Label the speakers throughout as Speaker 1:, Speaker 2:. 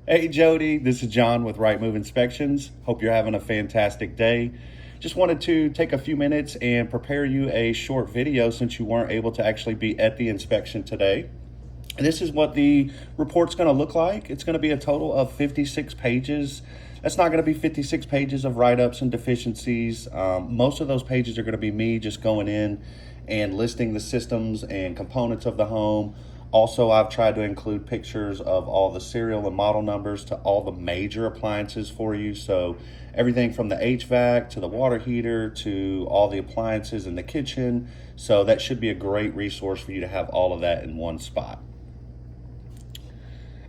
Speaker 1: Hey Jody, this is John with Right Move Inspections. Hope you're having a fantastic day. Just wanted to take a few minutes and prepare you a short video since you weren't able to actually be at the inspection today. And this is what the report's going to look like. It's going to be a total of 56 pages. That's not going to be 56 pages of write-ups and deficiencies. Most of those pages are going to be me just going in and listing the systems and components of the home. Also, I've tried to include pictures of all the serial and model numbers to all the major appliances for you. So everything from the HVAC to the water heater to all the appliances in the kitchen. So that should be a great resource for you to have all of that in one spot.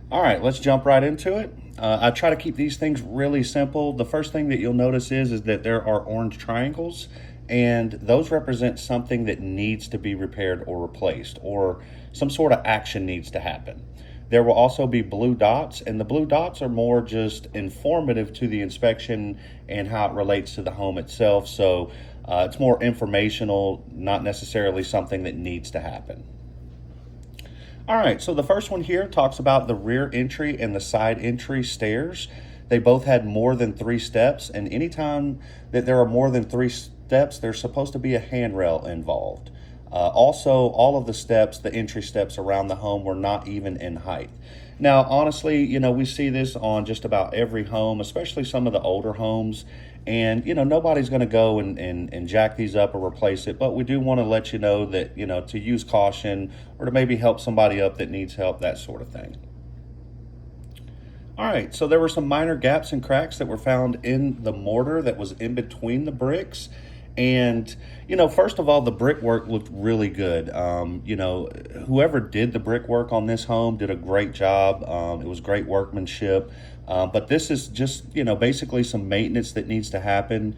Speaker 1: All right, let's jump right into it. I try to keep these things really simple. The first thing that you'll notice is that there are orange triangles, and those represent something that needs to be repaired or replaced, or some sort of action needs to happen. There will also be blue dots, and the blue dots are more just informative to the inspection and how it relates to the home itself. So it's more informational, not necessarily something that needs to happen. All right, so the first one here talks about the rear entry and the side entry stairs. They both had more than 3 steps, and anytime that there are more than 3 steps, there's supposed to be a handrail involved. Also, all of the steps, the entry steps around the home, were not even in height. Now, honestly, we see this on just about every home, especially some of the older homes. And, nobody's going to go and jack these up or replace it. But we do want to let you know that, to use caution or to maybe help somebody up that needs help, that sort of thing. All right, so there were some minor gaps and cracks that were found in the mortar that was in between the bricks. And, first of all, the brickwork looked really good. Whoever did the brickwork on this home did a great job. It was great workmanship. But this is just, basically some maintenance that needs to happen.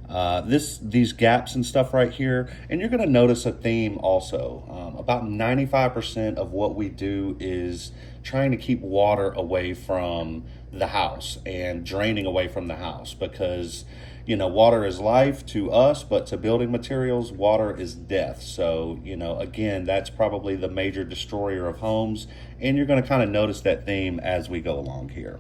Speaker 1: These gaps and stuff right here, and you're going to notice a theme also. About 95% of what we do is trying to keep water away from the house and draining away from the house because water is life to us, but to building materials, water is death. So, again, that's probably the major destroyer of homes, and you're going to kind of notice that theme as we go along here.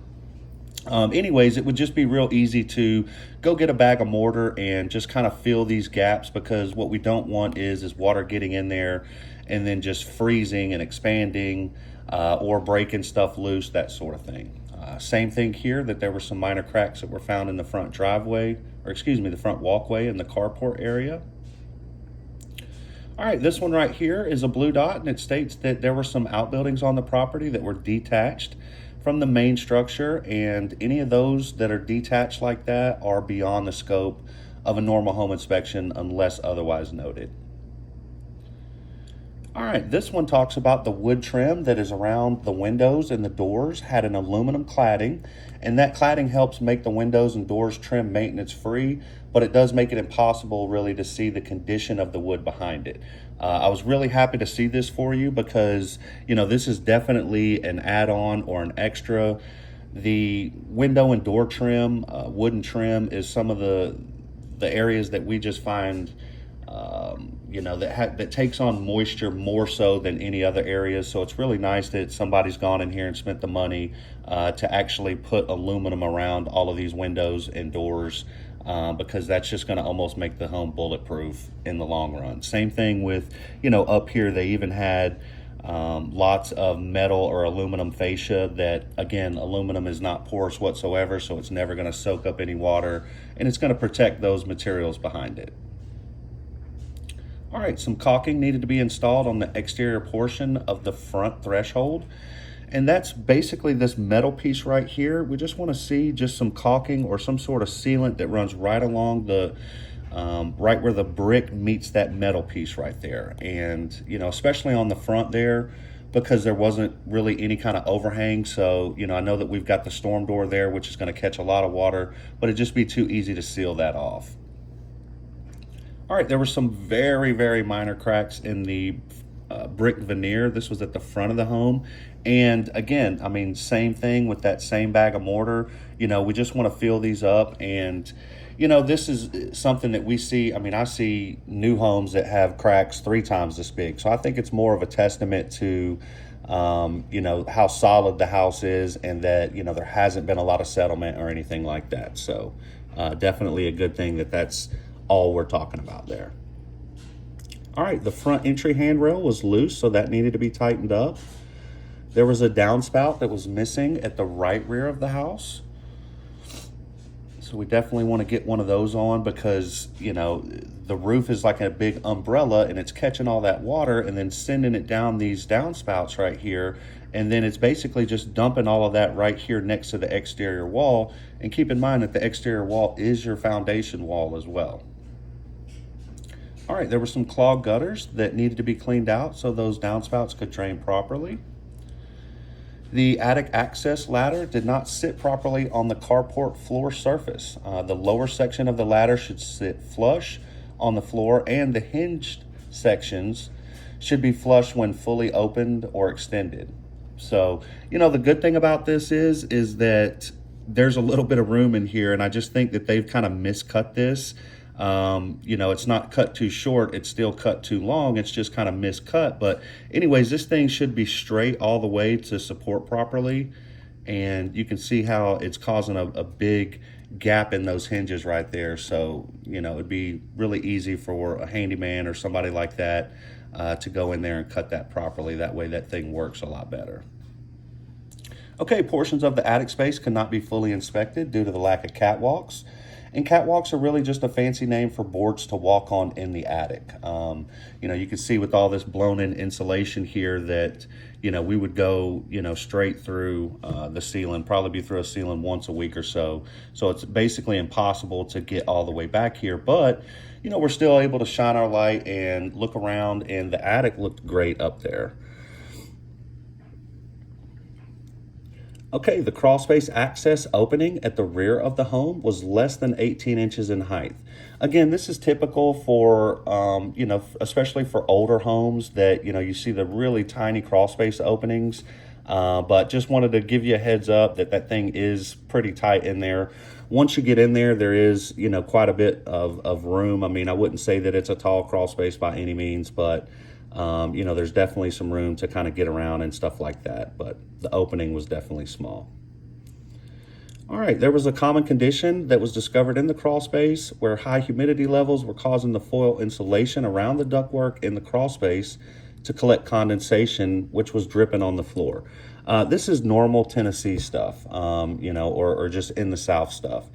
Speaker 1: Anyways, it would just be real easy to go get a bag of mortar and just kind of fill these gaps, because what we don't want is water getting in there and then just freezing and expanding or breaking stuff loose, that sort of thing. Same thing here, that there were some minor cracks that were found in the front driveway, or excuse me, the front walkway in the carport area. All right, this one right here is a blue dot, and it states that there were some outbuildings on the property that were detached from the main structure, and any of those that are detached like that are beyond the scope of a normal home inspection unless otherwise noted. All right, this one talks about the wood trim that is around the windows and the doors had an aluminum cladding, and that cladding helps make the windows and doors trim maintenance free, but it does make it impossible really to see the condition of the wood behind it. I was really happy to see this for you because, this is definitely an add-on or an extra. The window and door trim, wooden trim, is some of the areas that we just find that takes on moisture more so than any other areas. So it's really nice that somebody's gone in here and spent the money to actually put aluminum around all of these windows and doors, because that's just going to almost make the home bulletproof in the long run. Same thing with, up here they even had lots of metal or aluminum fascia that, again, aluminum is not porous whatsoever, so it's never going to soak up any water, and it's going to protect those materials behind it. All right, some caulking needed to be installed on the exterior portion of the front threshold. And that's basically this metal piece right here. We just want to see just some caulking or some sort of sealant that runs right along the, right where the brick meets that metal piece right there. And, especially on the front there, because there wasn't really any kind of overhang. So, I know that we've got the storm door there, which is going to catch a lot of water, but it'd just be too easy to seal that off. All right, there were some very, very minor cracks in the brick veneer. This was at the front of the home. And again, same thing with that same bag of mortar. We just want to fill these up. And, this is something that we see. I see new homes that have cracks 3 times this big. So I think it's more of a testament to you know, how solid the house is, and that, you know, there hasn't been a lot of settlement or anything like that. So definitely a good thing that that's all we're talking about there. All right, the front entry handrail was loose, so that needed to be tightened up. There was a downspout that was missing at the right rear of the house. So we definitely want to get one of those on, because, you know, the roof is like a big umbrella and it's catching all that water and then sending it down these downspouts right here. And then it's basically just dumping all of that right here next to the exterior wall. And keep in mind that the exterior wall is your foundation wall as well. All right, there were some clogged gutters that needed to be cleaned out so those downspouts could drain properly. The attic access ladder did not sit properly on the carport floor surface. The lower section of the ladder should sit flush on the floor, and the hinged sections should be flush when fully opened or extended. So, you know, the good thing about this is that there's a little bit of room in here, and I just think that they've kind of miscut this. You know, it's not cut too short, it's still cut too long, it's just kind of miscut. But anyways, this thing should be straight all the way to support properly, and you can see how it's causing a big gap in those hinges right there. So, you know, it'd be really easy for a handyman or somebody like that to go in there and cut that properly. That way that thing works a lot better. Okay, portions of the attic space cannot be fully inspected due to the lack of catwalks. And catwalks are really just a fancy name for boards to walk on in the attic. You know, you can see with all this blown in insulation here that, you know, we would go, you know, straight through the ceiling, probably be through a ceiling once a week or so. So it's basically impossible to get all the way back here. But, you know, we're still able to shine our light and look around, and the attic looked great up there. Okay, the crawl space access opening at the rear of the home was less than 18 inches in height. Again, this is typical for, you know, especially for older homes that, you know, you see the really tiny crawl space openings. But just wanted to give you a heads up that that thing is pretty tight in there. Once you get in there, there is, you know, quite a bit of room. I mean, I wouldn't say that it's a tall crawl space by any means, but you know, there's definitely some room to kind of get around and stuff like that, but the opening was definitely small. All right, there was a common condition that was discovered in the crawl space where high humidity levels were causing the foil insulation around the ductwork in the crawl space to collect condensation, which was dripping on the floor. This is normal Tennessee stuff, you know, or just in the South stuff.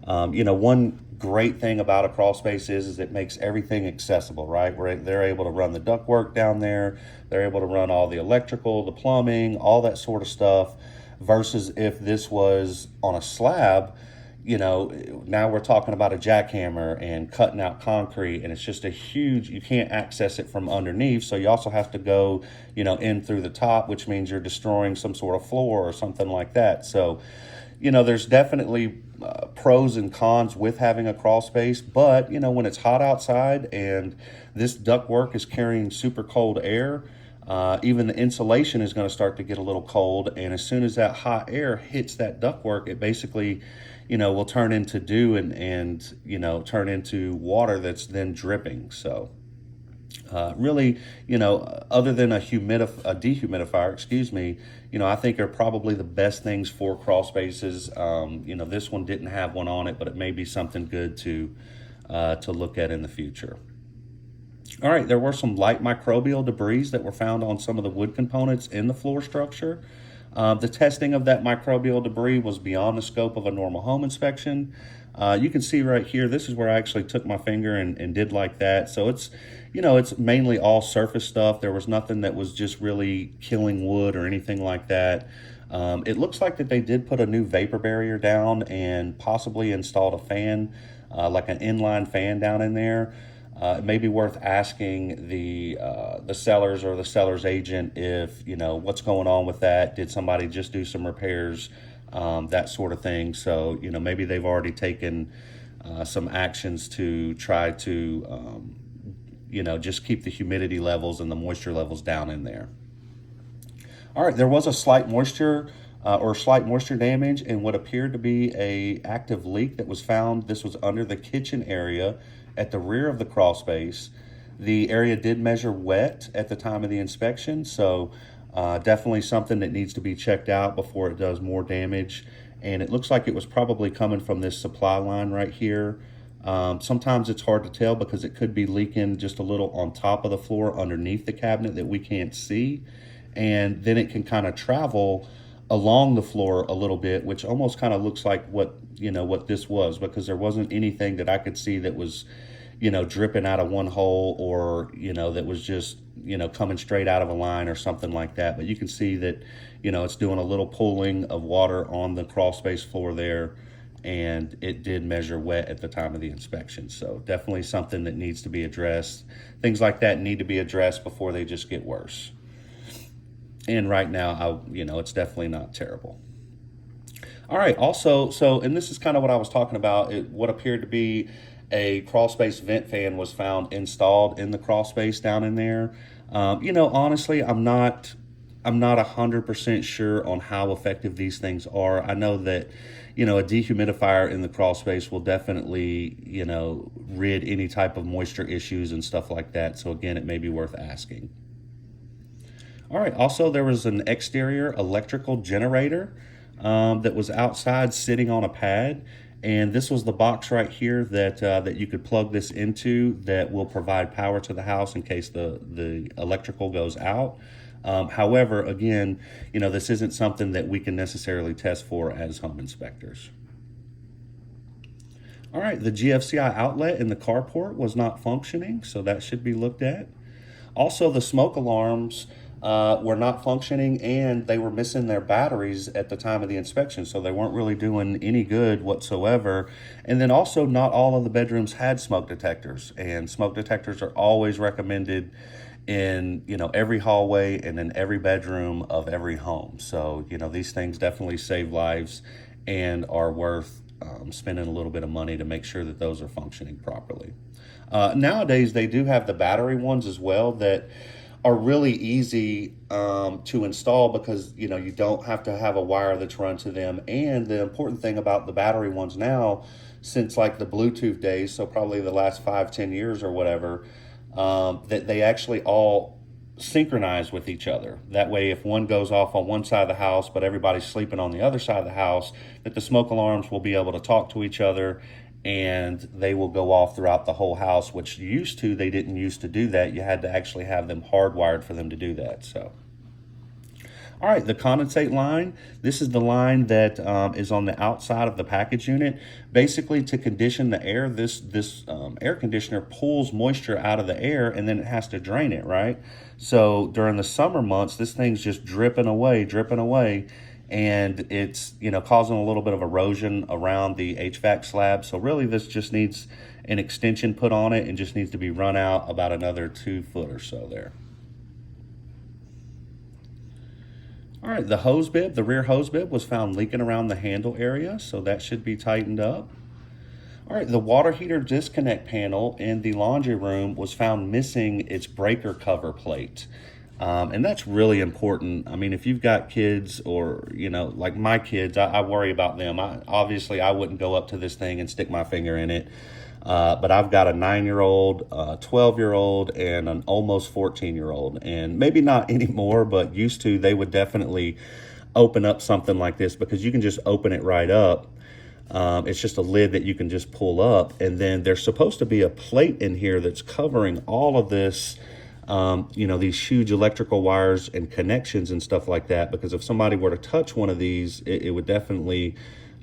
Speaker 1: You know, one great thing about a crawl space is it makes everything accessible, right? Where they're able to run the ductwork down there, they're able to run all the electrical, the plumbing, all that sort of stuff, versus if this was on a slab. You know, now we're talking about a jackhammer and cutting out concrete, and it's just a huge, you can't access it from underneath. So you also have to go, you know, in through the top, which means you're destroying some sort of floor or something like that. So, you know, there's definitely pros and cons with having a crawl space, but, you know, when it's hot outside and this ductwork is carrying super cold air, even the insulation is going to start to get a little cold. And as soon as that hot air hits that ductwork, it basically, you know, will turn into dew and you know, turn into water that's then dripping. So really, you know, other than a dehumidifier, excuse me, you know, I think are probably the best things for crawl spaces. You know, this one didn't have one on it, but it may be something good to look at in the future. All right, there were some light microbial debris that were found on some of the wood components in the floor structure. The testing of that microbial debris was beyond the scope of a normal home inspection. You can see right here, this is where I actually took my finger and did like that. So it's, you know, it's mainly all surface stuff. There was nothing that was just really killing wood or anything like that. It looks like that they did put a new vapor barrier down and possibly installed a fan, like an inline fan down in there. It may be worth asking the sellers or the seller's agent if, you know, what's going on with that. Did somebody just do some repairs, that sort of thing. So, you know, maybe they've already taken some actions to try to, you know, just keep the humidity levels and the moisture levels down in there. All right, there was a slight moisture damage in what appeared to be a active leak that was found. This was under the kitchen area at the rear of the crawl space. The area did measure wet at the time of the inspection, so Definitely something that needs to be checked out before it does more damage. And it looks like it was probably coming from this supply line right here. Sometimes it's hard to tell because it could be leaking just a little on top of the floor underneath the cabinet that we can't see. And then it can kind of travel along the floor a little bit, which almost kind of looks like what this was, because there wasn't anything that I could see that was dripping out of one hole, or that was just coming straight out of a line or something like that. But you can see that it's doing a little pooling of water on the crawl space floor there, and it did measure wet at the time of the inspection. So definitely something that needs to be addressed. Things like that need to be addressed before they just get worse. And right now, it's definitely not terrible. All right, also, and this is kind of what I was talking about, what appeared to be a crawl space vent fan was found installed in the crawl space down in there. Honestly, I'm not 100% sure on how effective these things are. I know that, a dehumidifier in the crawl space will definitely, rid any type of moisture issues and stuff like that. So again, it may be worth asking. All right, also there was an exterior electrical generator that was outside sitting on a pad. And this was the box right here that you could plug this into, that will provide power to the house in case the electrical goes out. However, again, this isn't something that we can necessarily test for as home inspectors. All right, the GFCI outlet in the carport was not functioning, so that should be looked at. Also, the smoke alarms were not functioning, and they were missing their batteries at the time of the inspection, so they weren't really doing any good whatsoever. And then also, not all of the bedrooms had smoke detectors, and smoke detectors are always recommended in every hallway and in every bedroom of every home. So these things definitely save lives and are worth spending a little bit of money to make sure that those are functioning properly. Nowadays, they do have the battery ones as well that are really easy to install, because you don't have to have a wire that's run to them. And the important thing about the battery ones now, since like the Bluetooth days, so probably the last 5-10 years or whatever, that they actually all synchronize with each other. That way, if one goes off on one side of the house but everybody's sleeping on the other side of the house, that the smoke alarms will be able to talk to each other, and they will go off throughout the whole house, which they didn't used to do that. You had to actually have them hardwired for them to do that. So, all right, the condensate line. This is the line that is on the outside of the package unit. Basically, to condition the air, this air conditioner pulls moisture out of the air, and then it has to drain it, right? So during the summer months, this thing's just dripping away, and it's causing a little bit of erosion around the HVAC slab. So really, this just needs an extension put on it, and just needs to be run out about another 2 foot or so there. All right, the hose bib, the rear hose bib was found leaking around the handle area, so that should be tightened up. All right, the water heater disconnect panel in the laundry room was found missing its breaker cover plate. And that's really important. I mean, if you've got kids, or, like my kids, I worry about them. Obviously, I wouldn't go up to this thing and stick my finger in it. But I've got a 9-year-old, a 12-year-old, and an almost 14-year-old. And maybe not anymore, but used to, they would definitely open up something like this, because you can just open it right up. It's just a lid that you can just pull up. And then there's supposed to be a plate in here that's covering all of this, these huge electrical wires and connections and stuff like that. Because if somebody were to touch one of these, it would definitely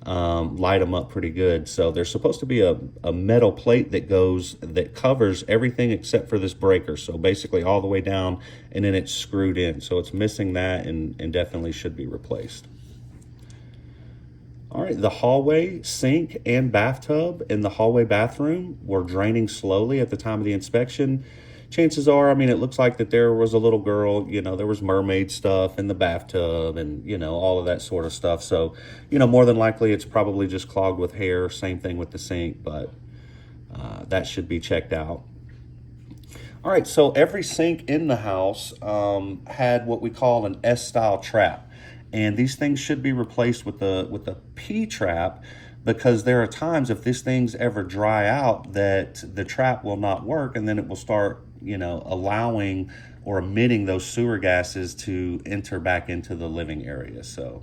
Speaker 1: light them up pretty good. So there's supposed to be a metal plate that covers everything except for this breaker. So basically all the way down, and then it's screwed in. So it's missing that, and definitely should be replaced. All right, the hallway sink and bathtub in the hallway bathroom were draining slowly at the time of the inspection. Chances are, it looks like that there was a little girl, there was mermaid stuff in the bathtub, and, all of that sort of stuff. So, more than likely it's probably just clogged with hair. Same thing with the sink, but that should be checked out. All right, so every sink in the house had what we call an S-style trap. And these things should be replaced with the P-trap, because there are times, if these things ever dry out, that the trap will not work, and then it will start, allowing or emitting those sewer gases to enter back into the living area. So,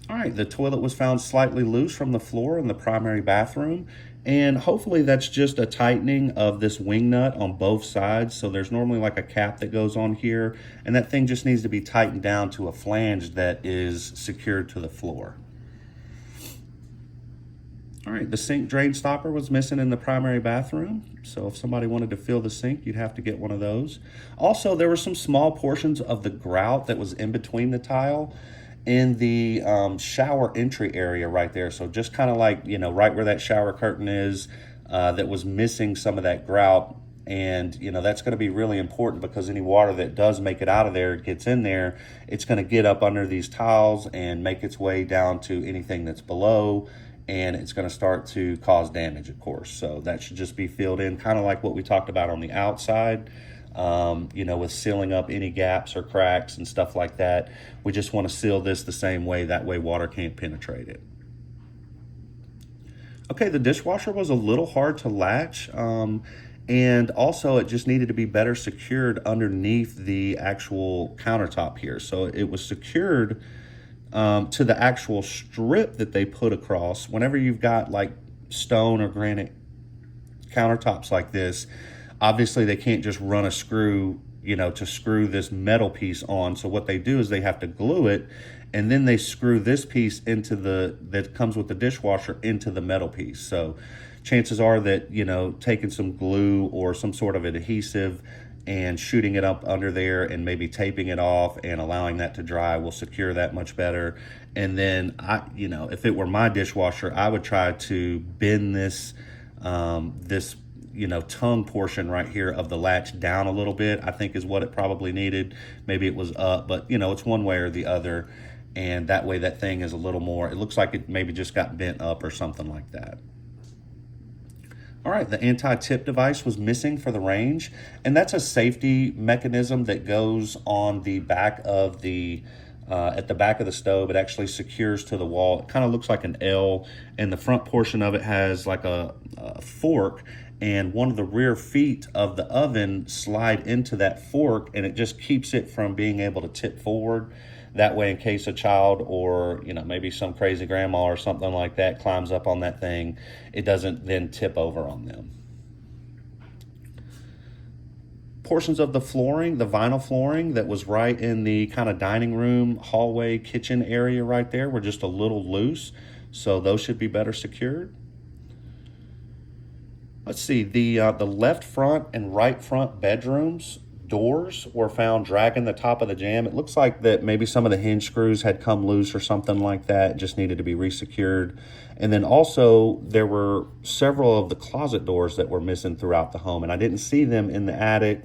Speaker 1: all right, the toilet was found slightly loose from the floor in the primary bathroom, and hopefully that's just a tightening of this wing nut on both sides. So there's normally like a cap that goes on here, and that thing just needs to be tightened down to a flange that is secured to the floor. All right, the sink drain stopper was missing in the primary bathroom. So if somebody wanted to fill the sink, you'd have to get one of those. Also, there were some small portions of the grout that was in between the tile in the shower entry area right there. So just kind of like, right where that shower curtain is, that was missing some of that grout. And, that's going to be really important because any water that does make it out of there, gets in there, it's going to get up under these tiles and make its way down to anything that's below. And it's going to start to cause damage, of course. So that should just be filled in, kind of like what we talked about on the outside. With sealing up any gaps or cracks and stuff like that. We just want to seal this the same way. That way water can't penetrate it. Okay, the dishwasher was a little hard to latch. And also it just needed to be better secured underneath the actual countertop here. So it was secured to the actual strip that they put across. Whenever you've got like stone or granite countertops like this, obviously they can't just run a screw, to screw this metal piece on. So what they do is they have to glue it, and then they screw this piece that comes with the dishwasher into the metal piece. So chances are that, taking some glue or some sort of adhesive and shooting it up under there and maybe taping it off and allowing that to dry will secure that much better. And then if it were my dishwasher, I would try to bend this tongue portion right here of the latch down a little bit, I think is what it probably needed. Maybe it was up, but it's one way or the other. And that way that thing is a little more, it looks like it maybe just got bent up or something like that. All right, the anti-tip device was missing for the range, and that's a safety mechanism that goes on the back of the at the back of the stove. It actually secures to the wall. It kind of looks like an L, and the front portion of it has like a fork, and one of the rear feet of the oven slide into that fork, and it just keeps it from being able to tip forward. That way, in case a child or maybe some crazy grandma or something like that climbs up on that thing, it doesn't then tip over on them. Portions of the flooring, the vinyl flooring that was right in the kind of dining room, hallway, kitchen area right there were just a little loose. So those should be better secured. Let's see, the left front and right front bedrooms doors were found dragging the top of the jamb. It looks like that maybe some of the hinge screws had come loose or something like that, just needed to be resecured. And then also there were several of the closet doors that were missing throughout the home, and I didn't see them in the attic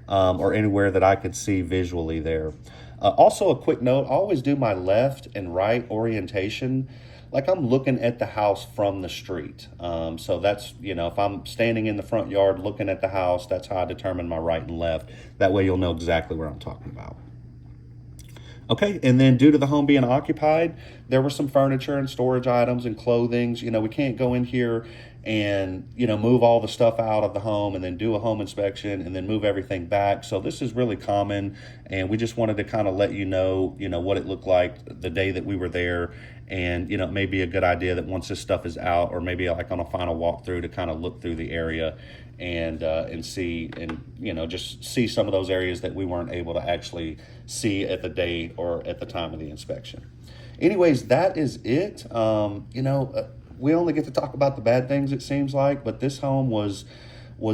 Speaker 1: or anywhere that I could see visually there. Also a quick note, I always do my left and right orientation like I'm looking at the house from the street. So that's, if I'm standing in the front yard looking at the house, that's how I determine my right and left. That way you'll know exactly where I'm talking about. Okay, and then due to the home being occupied, there were some furniture and storage items and clothing. We can't go in here and, move all the stuff out of the home and then do a home inspection and then move everything back. So this is really common, and we just wanted to kind of let you know, what it looked like the day that we were there. And, it may be a good idea that once this stuff is out, or maybe like on a final walkthrough, to kind of look through the area and see, and, just see some of those areas that we weren't able to actually see at the day or at the time of the inspection. Anyways, that is it. We only get to talk about the bad things, it seems like, but this home was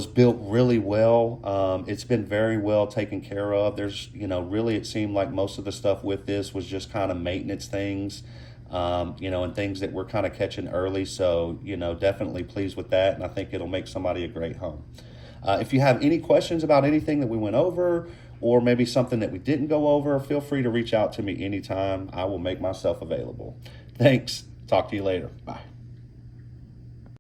Speaker 1: built really well. It's been very well taken care of. There's, really it seemed like most of the stuff with this was just kind of maintenance things, and things that we're kind of catching early. So, definitely pleased with that. And I think it'll make somebody a great home. If you have any questions about anything that we went over, or maybe something that we didn't go over, feel free to reach out to me anytime. I will make myself available. Thanks. Talk to you later. Bye.